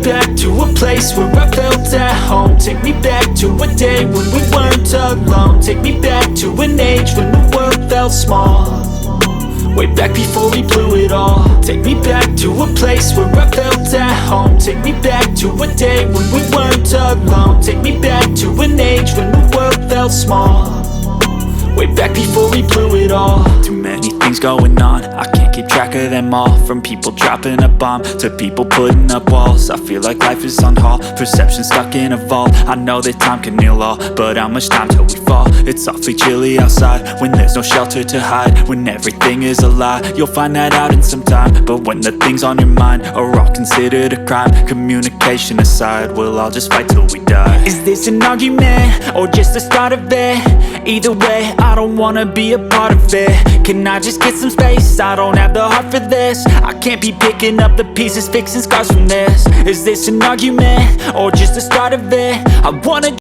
back to a place where I felt at home. Take me back to a day when we weren't alone. Take me back to an age when the world felt small, way back before we blew it all. Take me back to a place where I felt at home. Take me back to a day when we weren't alone. Take me back to an age when the world felt small, way back before we blew it all. Too many things going on, I can't keep track of them all. From people dropping a bomb to people putting up walls. I feel like life is on hold, perception stuck in a vault. I know that time can heal all, but how much time till we fall? It's awfully chilly outside when there's no shelter to hide. When everything is a lie, you'll find that out in some time. But when the things on your mind are all considered a crime, communication aside, we'll all just fight till we die. Is this an argument or just the start of it? Either way, I don't wanna be a part of it. Can I just get some space? I don't have the heart for this. I can't be picking up the pieces, fixing scars from this. Is this an argument or just the start of it? I wanna